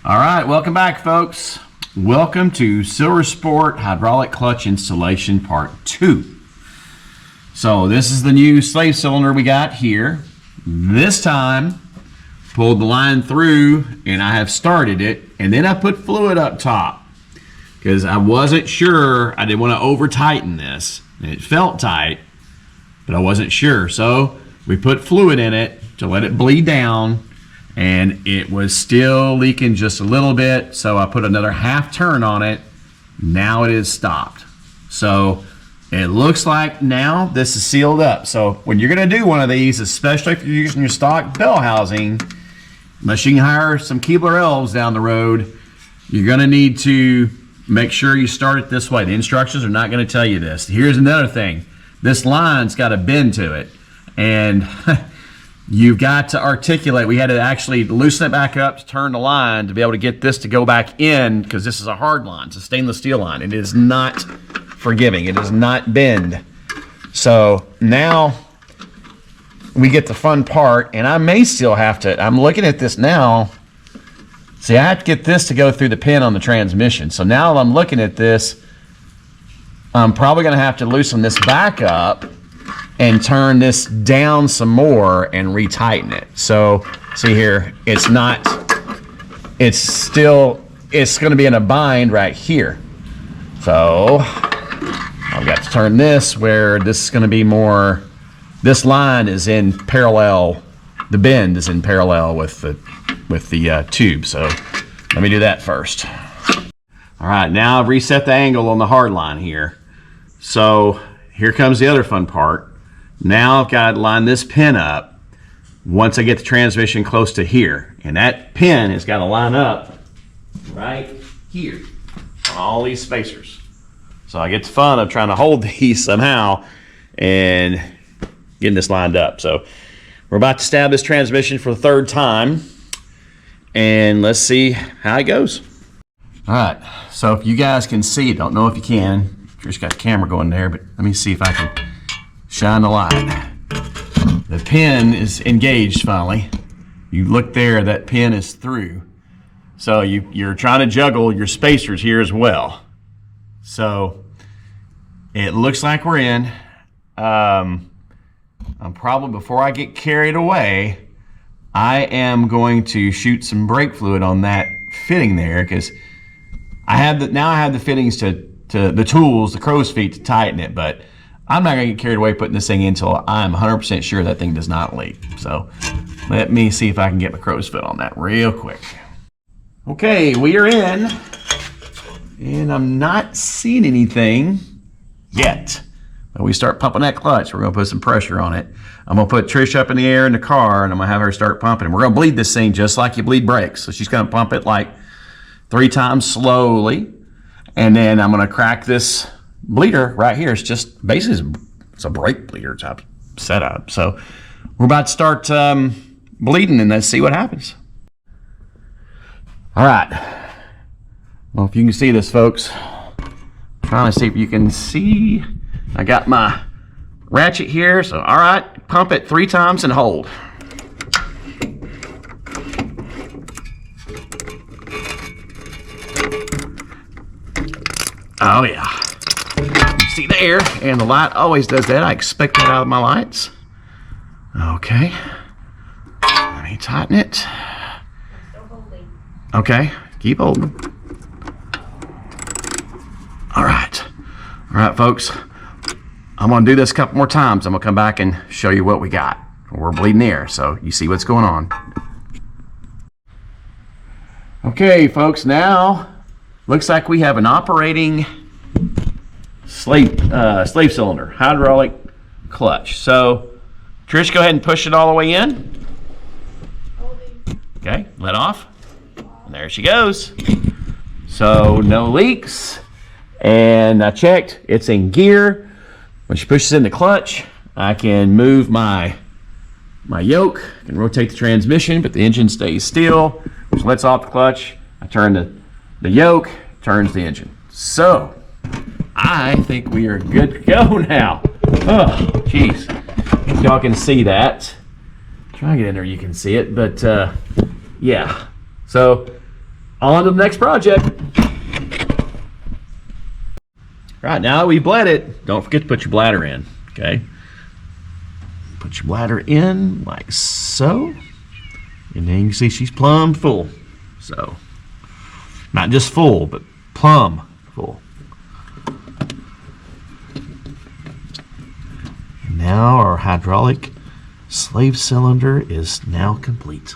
All right, welcome back, folks. Welcome to SilverSport Hydraulic Clutch Installation Part 2. So this is the new slave cylinder we got here. This time, pulled the line through and I have started it, and then I put fluid up top because I wasn't sure. I didn't want to over tighten this. And it felt tight, but I wasn't sure. So we put fluid in it to let it bleed down, and it was still leaking just a little bit, so I put another half turn on it. Now it is stopped. So it looks like now this is sealed up. So when you're gonna do one of these, especially if you're using your stock bell housing, unless you can hire some Keebler elves down the road, you're gonna need to make sure you start it this way. The instructions are not gonna tell you this. Here's another thing. This line's got a bend to it, and you've got to articulate. We had to actually loosen it back up to turn the line to be able to get this to go back in, because this is a hard line. It's a stainless steel line. It is not forgiving. It does not bend. So now we get the fun part, and I may still have to, I'm looking at this now. See, I have to get this to go through the pin on the transmission. So now I'm looking at this, I'm probably gonna have to loosen this back up and turn this down some more and retighten it. So see here, it's not, it's gonna be in a bind right here. So I've got to turn this where this is gonna be more, this line is in parallel, the bend is in parallel with the tube. So let me do that first. All right, now I've reset the angle on the hard line here. So here comes the other fun part. Now I've got to line this pin up once I get the transmission close to here. And that pin has got to line up right here on all these spacers. So I get the fun of trying to hold these somehow and getting this lined up. So we're about to stab this transmission for the third time, and let's see how it goes. All right, so if you guys can see, don't know if you can, just got the camera going there, but let me see if I can shine the light. The pin is engaged finally. You look there, that pin is through. So you're trying to juggle your spacers here as well. So it looks like we're in. I'm probably, before I get carried away, I am going to shoot some brake fluid on that fitting there, because now I have the fittings to the tools, the crow's feet, to tighten it, but I'm not gonna get carried away putting this thing in until I'm 100% sure that thing does not leak. So let me see if I can get my crow's foot on that real quick. Okay, we are in, and I'm not seeing anything yet. But we start pumping that clutch, we're gonna put some pressure on it. I'm gonna put Trish up in the air in the car, and I'm gonna have her start pumping. And we're gonna bleed this thing just like you bleed brakes. So she's gonna pump it like 3 times slowly, and then I'm gonna crack this bleeder right here. It's just basically, it's a brake bleeder type setup. So we're about to start bleeding, and let's see what happens. All right. Well, if you can see this, folks, trying to see if you can see. I got my ratchet here. So all right, pump it 3 times and hold. Oh yeah. You see the air, and the light always does that. I expect that out of my lights. Okay. Let me tighten it. Still holding. Okay, keep holding. All right. All right, folks. I'm gonna do this a couple more times. I'm gonna come back and show you what we got. We're bleeding air, so you see what's going on. Okay, folks, now looks like we have an operating slave cylinder, hydraulic clutch. So, Trish, go ahead and push it all the way in. Holding. Okay, let off. And there she goes. So, no leaks. And I checked, it's in gear. When she pushes in the clutch, I can move my yoke, I can rotate the transmission, but the engine stays still, which lets off the clutch. I turn the yoke, turns the engine. So, I think we are good to go now. Oh, jeez. Y'all can see that. Try to get in there, you can see it, but yeah. So, On to the next project. Right, now that we bled it, don't forget to put your bladder in, okay? Put your bladder in like so. And then you can see she's plumb full. So, not just full, but plumb full. And now our hydraulic slave cylinder is now complete.